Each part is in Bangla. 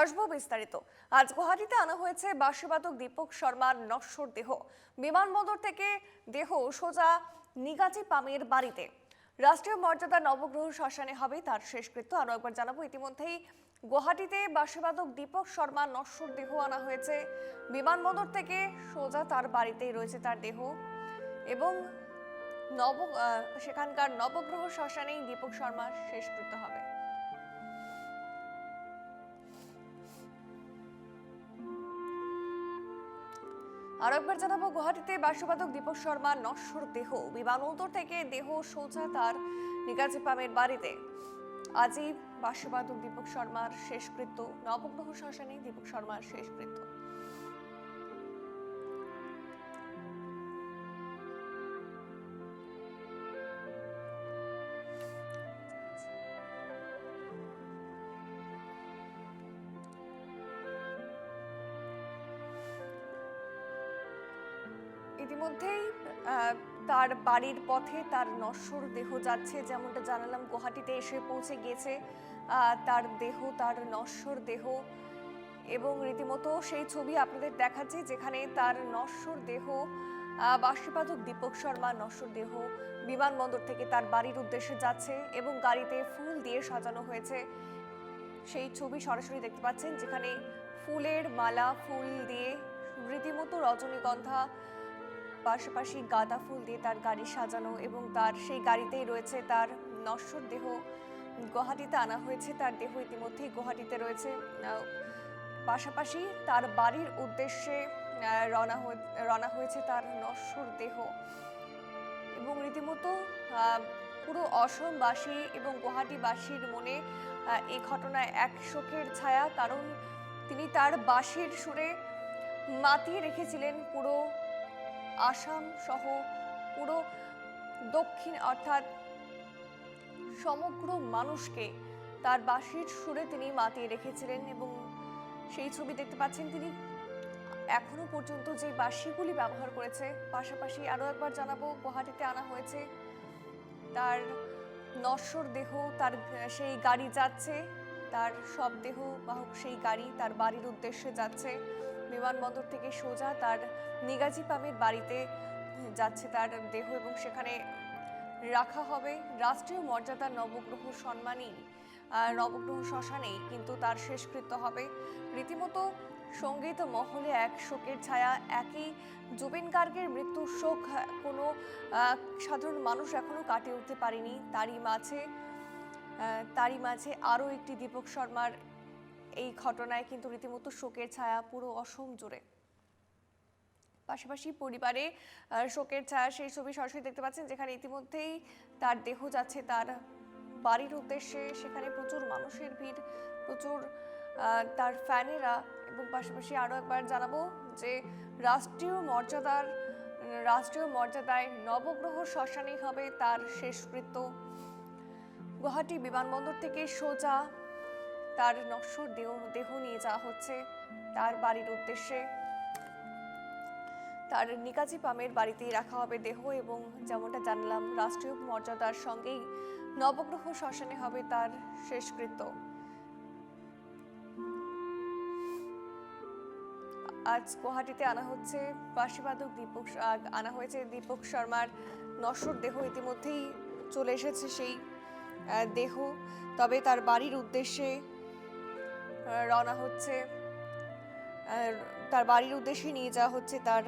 আসবো বিস্তারিত। আজ গুয়াহাটিতে আনা হয়েছে বাঁশিবাদক দীপক শর্মার নশ্বর দেহ। বিমানবন্দর থেকে দেহ সোজা নিগাজি পামের বাড়িতে রাষ্ট্রীয় মর্যাদা নবগ্রহ শ্মশানে হবে তার শেষকৃত্য। আরো একবার জানাবো, ইতিমধ্যেই গুয়াহাটিতে বাঁশিবাদক দীপক শর্মার নশ্বর দেহ আনা হয়েছে। বিমানবন্দর থেকে সোজা তার বাড়িতেই রয়েছে তার দেহ এবং সেখানকার নবগ্রহ শ্মশানেই দীপক শর্মার শেষকৃত্য হবে। আরো একবার জানাবো, গুয়াহাটিতে বাঁশিবাদক দীপক শর্মার নশ্বর দেহ বিমানবন্দর থেকে দেহ সোজা তার নিগাজি পামের বাড়িতে। আজই বাঁশিবাদক দীপক শর্মার শেষকৃত্য, নবগ্রহ শ্মশানে দীপক শর্মার শেষকৃত্য। ইতিমধ্যেই তার বাড়ির পথে তার নশ্বর দেহ যাচ্ছে, যেমনটা জানালাম গুয়াহাটিতে এসে পৌঁছে গিয়েছে তার দেহ, তার নশ্বর দেহ। এবং রীতিমতো সেই ছবি আপনাদের দেখাচ্ছি, যেখানে তার নশ্বর দেহ, বাঁশিবাদক দীপক শর্মার নশ্বর দেহ বিমানবন্দর থেকে তার বাড়ির উদ্দেশ্যে যাচ্ছে এবং গাড়িতে ফুল দিয়ে সাজানো হয়েছে। সেই ছবি সরাসরি দেখতে পাচ্ছেন, যেখানে ফুলের মালা, ফুল দিয়ে রীতিমতো রজনীগন্ধা, পাশাপাশি গাঁদা ফুল দিয়ে তার গাড়ি সাজানো এবং তার সেই গাড়িতেই রয়েছে তার নশ্বর দেহ। গুয়াহাটিতে আনা হয়েছে তার দেহ, ইতিমধ্যেই গুয়াহাটিতে রয়েছে। পাশাপাশি তার বাড়ির উদ্দেশ্যে রওনা হয়েছে তার নশ্বর দেহ এবং রীতিমতো পুরো অসমবাসী এবং গুয়াহাটিবাসীর মনে এই ঘটনায় এক শোকের ছায়া, কারণ তিনি তার বাঁশির সুরে মাতিয়ে রেখেছিলেন পুরো আসাম সহ পুরো দক্ষিণ, অর্থাৎ সমগ্র মানুষকে তার বাঁশির সুরে তিনি মাতিয়ে রেখেছিলেন। এবং সেই ছবি দেখতে পাচ্ছেন তিনি এখনো পর্যন্ত যে বাঁশিগুলি ব্যবহার করেছে। পাশাপাশি আরো একবার জানাবো, গুয়াহাটিতে আনা হয়েছে তার নশ্বর দেহ, তার সেই গাড়ি যাচ্ছে, তার সব দেহ বাহক সেই গাড়ি তার বাড়ির উদ্দেশ্যে যাচ্ছে। বিমানবন্দর থেকে সোজা তার নিগাজি পামের বাড়িতে যাচ্ছে তার দেহ এবং সেখানে রাখা হবে রাষ্ট্রীয় মর্যাদার নবগ্রহ সম্মানী নবগ্রহ শ্মশানেই কিন্তু তার শেষকৃত্য হবে। রীতিমতো সঙ্গীত মহলে এক শোকের ছায়া। একই জুবিন গার্গের মৃত্যুর শোক কোনো সাধারণ মানুষ এখনো কাটিয়ে উঠতে পারেনি, তারই মাঝে আরও একটি দীপক শর্মার এই ঘটনায় কিন্তু রীতিমতো শোকের ছায়া পুরো অসম জুড়ে। পাশাপাশি পরিবারে শোকের ছায়া, সেই ছবি সরাসরি দেখতে পাচ্ছেন, যেখানে ইতিমধ্যেই তার দেহ যাচ্ছে তার বাড়ির উদ্দেশ্যে। সেখানে প্রচুর মানুষের ভিড়, প্রচুর তার ফ্যানেরা। এবং পাশাপাশি আরও একবার জানাবো যে রাষ্ট্রীয় মর্যাদায় নবগ্রহ শ্মশানেই হবে তার শেষকৃত্য। গুয়াহাটি বিমানবন্দর থেকে সোজা তার নশ্বর দেহ নিয়ে যাওয়া হচ্ছে তার বাড়ির উদ্দেশ্যে। তার নিগাজি পামের বাড়িতেই রাখা হবে দেহ এবং যেমনটা জানলাম, রাষ্ট্রীয় মর্যাদার সঙ্গেই নবগ্রহ শ্মশানে হবে তার শেষকৃত্য। আজ গুয়াহাটিতে আনা হচ্ছে বাঁশিবাদক আনা হয়েছে দীপক শর্মার নশ্বর দেহ। ইতিমধ্যেই চলে এসেছে সেই দেহ, তবে তার বাড়ির উদ্দেশ্যে রওনা হচ্ছে, তার বাড়ির উদ্দেশ্যে নিয়ে যাওয়া হচ্ছে তার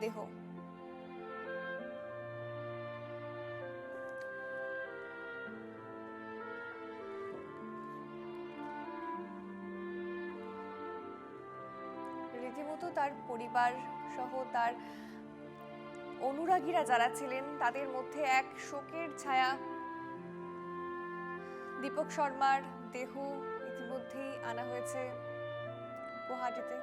দেহ। রীতিমতো তার পরিবার সহ তার অনুরাগীরা যারা ছিলেন, তাদের মধ্যে এক শোকের ছায়া। দীপক শর্মার দেহ ইতিমধ্যেই আনা হয়েছে গুয়াহাটিতে।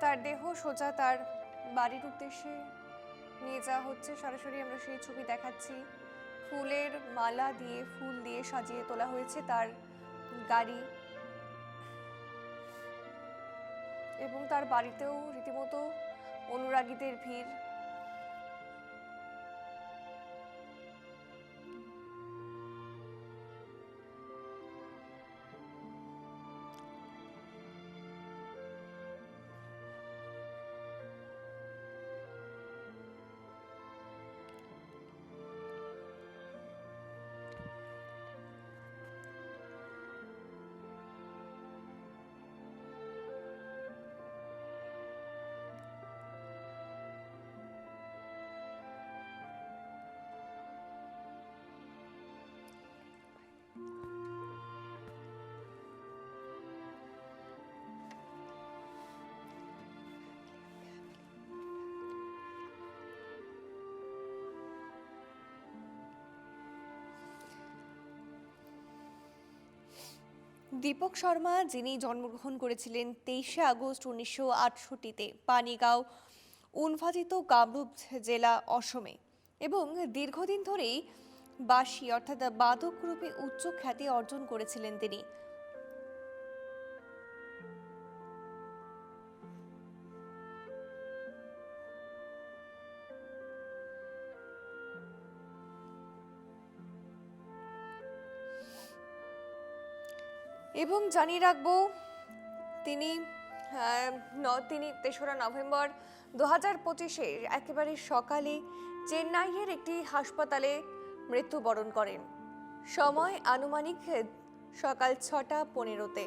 তার দেহ সোজা তার বাড়ির উদ্দেশ্যে নিয়ে যাওয়া হচ্ছে। সরাসরি আমরা সেই ছবি দেখাচ্ছি। ফুলের মালা দিয়ে, ফুল দিয়ে সাজিয়ে তোলা হয়েছে তার গাড়ি, এবং তার বাড়িতেও রীতিমতো অনুরাগীদের ভিড়। দীপক শর্মা, যিনি জন্মগ্রহণ করেছিলেন 23শে আগস্ট 1968-তে পানিগাঁও উনভাজিত কামরূপ জেলা, অসমে, এবং দীর্ঘদিন ধরেই বাঁশি অর্থাৎ বাদক রূপে উচ্চ খ্যাতি অর্জন করেছিলেন তিনি। এবং জানিয়ে রাখবো তিনি 3রা নভেম্বর 2025-এ একেবারে সকালে চেন্নাইয়ের একটি হাসপাতালে মৃত্যুবরণ করেন। সময় আনুমানিক সকাল 6:15-তে,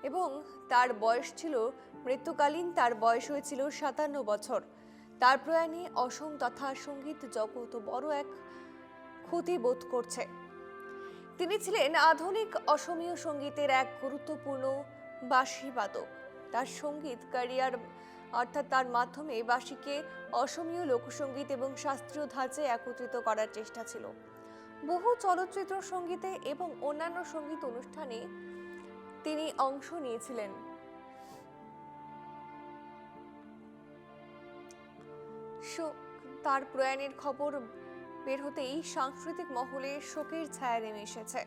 এবং তার বয়স ছিল, মৃত্যুকালীন তার বয়স হয়েছিল 57 বছর। তার প্রয়াণে অসম তথা সঙ্গীত জগৎ বড় এক ক্ষতি বোধ করছে। তিনি ছিলেন আধুনিক অসমীয় সঙ্গীতের এক গুরুত্বপূর্ণ বাঁশিবাদক। তার সঙ্গীত ক্যারিয়ার অর্থাৎ তার মাধ্যমে বাঁশিকে অসমীয় লোকসঙ্গীত এবং শাস্ত্রীয় ধাঁচে একত্রিত করার চেষ্টা ছিল। বহু চলচ্চিত্র সঙ্গীতে এবং অন্যান্য সঙ্গীত অনুষ্ঠানে তিনি অংশ নিয়েছিলেন। তার প্রয়াণের খবর বের হতেই সাংস্কৃতিক মহলে শোকের ছায়া নেমে এসেছে।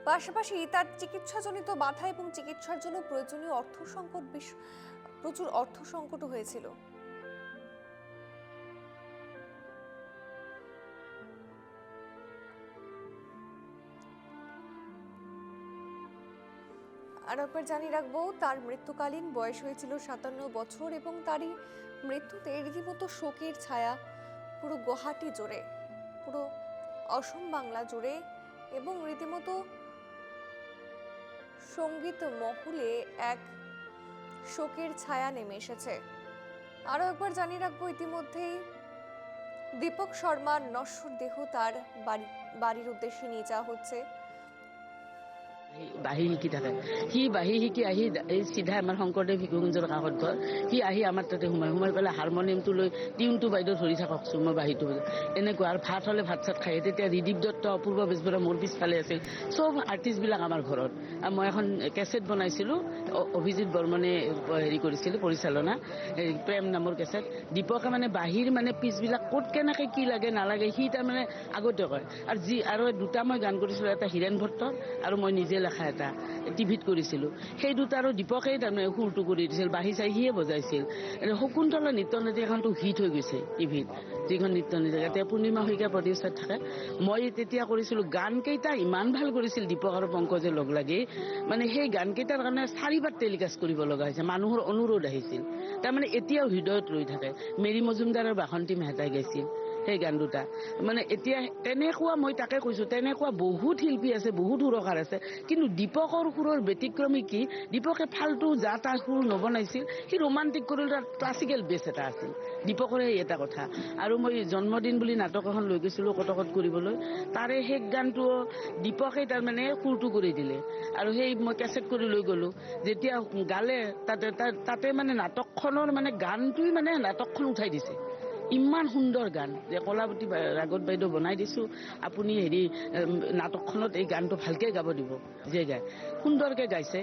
পাশাপাশি তার চিকিৎসাজনিত বাধা এবং চিকিৎসার জন্য প্রয়োজনীয় প্রচুর অর্থ সংকটও হয়েছিল। আর একবার জানিয়ে রাখবো, তার মৃত্যুকালীন বয়স হয়েছিল 57 বছর, এবং তারই মৃত্যুতে রীতিমতো শোকের ছায়া পুরো গুয়াহাটি জুড়ে, পুরো অসম বাংলা জুড়ে, এবং রীতিমতো সঙ্গীত মহলে এক শোকের ছায়া নেমে এসেছে। আরও একবার জানিয়ে রাখবো, ইতিমধ্যেই দীপক শর্মার নশ্বর দেহ তার বাড়ির উদ্দেশ্যে নিয়ে যাওয়া হচ্ছে। বাঁহী শিকি থাকে, সি বাঁহী শিকি আহি চিধা আমাৰ শংকৰদেৱ শিশুকুঞ্জৰ কাষত ঘৰ। সি আহি আমাৰ তাতে সোমাই পেলাই হাৰমনিয়ামটো লৈ টিউনটো বাইদেউ ধৰি থাককচোন, মই বাঁহীটো এনেকুৱা। আৰু ভাত হ'লে ভাত চাত খায়। তেতিয়া ৰিদীপ দত্ত, অপূৰ্ব বেজবৰুৱা মোৰ পিছফালে আছিল। চব আৰ্টিষ্টবিলাক আমাৰ ঘৰত। আৰু মই এখন কেছেট বনাইছিলোঁ, অভিজিত বৰ্মনে হেৰি কৰিছিল পৰিচালনা, প্ৰেম নামৰ কেছেট। দীপকে মানে বাঁহীৰ মানে পিচবিলাক ক'ত কেনেকৈ কি লাগে নালাগে সি তাৰমানে আগতে কয়। আৰু দুটা মই গান কৰিছিলোঁ, এটা হীৰেণ ভট্ট আৰু মই নিজে লেখা এটা টিভিত কৰিছিলোঁ। সেই দুটা আৰু দীপকেই তাৰমানে সুৰটো কৰি দিছিল, বাঁহী চাই সিয়ে বজাইছিল। শকুন্তলা নৃত্য নাটী এখনতো হিট হৈ গৈছে টিভিত, যিখন নৃত্য নাটক এতিয়া পূৰ্ণিমা শইকীয়া প্ৰডিউচাৰ থাকে। মই তেতিয়া কৰিছিলোঁ। গানকেইটা ইমান ভাল কৰিছিল দীপক আৰু পংকজে লগ লাগি, মানে সেই গানকেইটাৰ কাৰণে 4বাৰ টেলিকাষ্ট কৰিব লগা হৈছে। মানুহৰ অনুৰোধ আহিছিল, তাৰমানে এতিয়াও হৃদয়ত ৰৈ থাকে। মেৰী মজুমদাৰ আৰু বাসন্তী মেহতাই গাইছিল সেই গান দুটা। মানে এতিয়া তেনেকুৱা, মই তাকে কৈছোঁ, তেনেকুৱা বহুত শিল্পী আছে, বহুত সুৰকাৰ আছে, কিন্তু দীপকৰ সুৰৰ ব্যতিক্ৰমী কি, দীপকে ফাল্টু যা তা সুৰ নবনাইছিল, সি ৰোমান্টিক কৰিল, তাত ক্লাছিকেল বেছ এটা আছিল দীপকৰে এই এটা কথা। আৰু মই জন্মদিন বুলি নাটক এখন লৈ গৈছিলোঁ কটকত কৰিবলৈ, তাৰে সেই গানটো দীপকে তাৰমানে সুৰটো কৰি দিলে। আৰু সেই মই কেছেট কৰি লৈ গ'লোঁ, যেতিয়া গালে তাতে মানে নাটকখনৰ মানে গানটোৱে মানে নাটকখন উঠাই দিছে। ইমান সুন্দৰ গান যে কলাৱতী ৰাগত বাইদেউ বনাই দিছোঁ, আপুনি নাটকখনত এই গানটো ভালকৈ গাব দিব, যে গায় সুন্দৰকৈ গাইছে।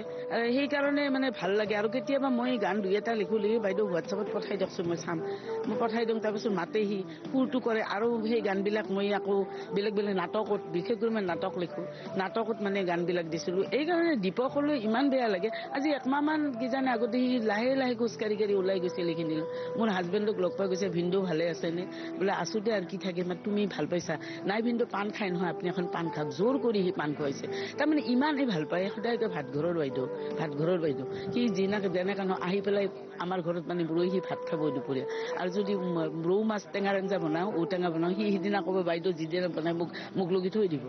সেইকাৰণে মানে ভাল লাগে। আৰু কেতিয়াবা মই গান দুই এটা লিখি বাইদেউ হোৱাটছএপত পঠাই দিয়কচোন, মই চাম, মই পঠাই দিওঁ। তাৰপিছত মাতেহি, সুৰটো কৰে, আৰু সেই গানবিলাক মই আকৌ বেলেগ বেলেগ নাটকত, বিশেষকৈ মই নাটক লিখোঁ, নাটকত মানে গানবিলাক দিছিলোঁ। এইকাৰণে দীপকলৈ ইমান বেয়া লাগে। আজি একমাহমান কিজানি আগতে সি লাহে লাহে খোজকাঢ়ি কাঢ়ি ওলাই গৈছে লিখি। মোৰ হাজবেণ্ডক লগ পাই গৈছে, ভিনদেউ ভালে আছেনে? বোলে আছোঁতে আৰু কি থাকে, তুমি ভাল পাইছা? নাই ভিনদেউ পাণ খাই নহয়, আপুনি এখন পাণ খাওক। জোৰ কৰি সি পাণ খুৱাইছে। তাৰমানে ইমানেই ভাল পায়। সদায় ভাতঘৰৰ বাইদেউ সি যেনেকৈ আহি পেলাই আমাৰ ঘৰত মানে ৰৈ সি ভাত খাব দুপৰীয়া। আৰু যদি ৰৌ মাছ টেঙাৰ আঞ্জা বনাওঁ, ঔটেঙা বনাওঁ, সি সিদিনা ক'ব বাইদেউ যিদিনা বনাই মোক লগি থৈ দিব।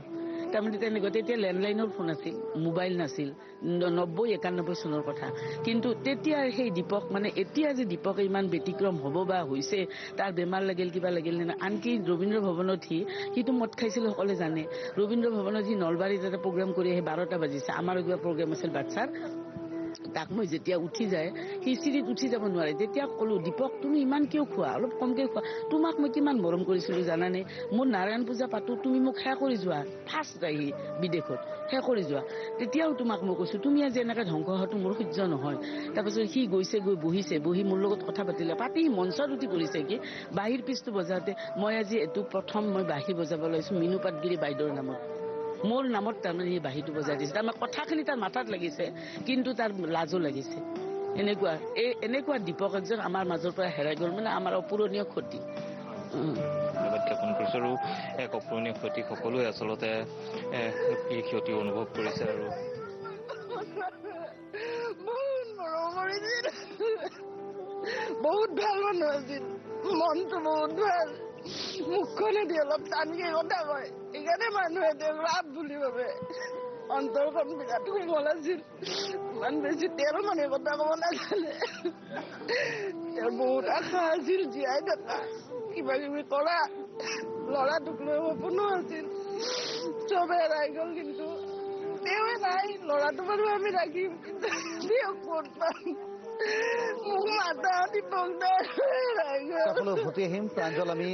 তাৰমানে তেনেকুৱা। তেতিয়া লেণ্ডলাইনৰ ফোন আছিল, মোবাইল নাছিল, 90-91 চনৰ কথা। কিন্তু তেতিয়া সেই দীপক মানে এতিয়া যে দীপকে ইমান ব্যতিক্ৰম হ'ব বা হৈছে, তাৰ বেমাৰ লাগিল, কিবা লাগিল নে? আনকি ৰবীন্দ্ৰ ভৱনত সিটো মদ খাইছিল, সকলোৱে জানে। ৰবীন্দ্ৰ ভৱনত সি নলবাৰীত এটা প্ৰগ্ৰাম কৰি আহি 12টা বাজিছে। আমাৰো কিবা প্ৰগ্ৰাম আছিল বাচ্ছাৰ। তাক মই যেতিয়া উঠি যায়, সি চিৰিত উঠি যাব নোৱাৰে। তেতিয়া ক'লো, দীপক তুমি ইমান কিয় খোৱা? অলপ কমকৈ খোৱা। তোমাক মই কিমান মৰম কৰিছিলোঁ জানানে? মোৰ নাৰায়ণ পূজা পাতো, তুমি মোক সেৱা কৰি যোৱা। ফাৰ্ষ্ট যায় সি বিদেশত, সেৱা কৰি যোৱা। তেতিয়াও তোমাক মই কৈছোঁ, তুমি আজি এনেকৈ ধ্বংস হোৱাটো মোৰ সহ্য নহয়। তাৰপাছত সি গৈছে, গৈ বহি মোৰ লগত কথা পাতিলে। পাতি মঞ্চত উঠি কৰিছে কি, বাঁহীৰ পিচটো বজাওঁতে মই আজি এইটো প্ৰথম মই বাঁহী বজাব লৈছোঁ মিনু পাটগিৰি বাইদেউৰ নামত। মোৰ নামত তাৰমানে সি বাঁহীটো বজাই দিছে। তাৰমানে কথাখিনি তাৰ মাথাত লাগিছে, কিন্তু তাৰ লাজো লাগিছে। এনেকুৱা দীপক একজন আমাৰ মাজৰ পৰা হেৰাই গ'ল, মানে আমাৰ অপূৰণীয় ক্ষতি। ধন্যবাদ জ্ঞাপন কৰিছোঁ। আৰু এক অপূৰণীয় ক্ষতি, সকলোৱে আচলতে এই ক্ষতি অনুভৱ কৰিছে। আৰু বহুত ভাল মানুহ আছিল, মনটো বহুত ভাল, মুখখনেদি অলপ টানকে কথা কয়, সেইকাৰণে মানুহে তেওঁক ৰাপ বুলি ভাবে। অন্তৰখন বিৰাট কোমল আছিল, ইমান বেছি তেল মানে কথা ক'ব নাজানে। তেওঁৰ বহুত আশা আছিল জীয়াই থকা, কিবা কিবি কৰা, ল'ৰাটোক লৈ সপোনো আছিল, চবে হেৰাই গ'ল। কিন্তু তেওঁৱে নাই, ল'ৰাটো বাৰু আমি ৰাখিম, কিন্তু তেওঁক ক'ত পাম? মোক মাতা দীপক দা হেৰাই গ'ল। উভতি আহিম প্ৰাঞ্জল, আমি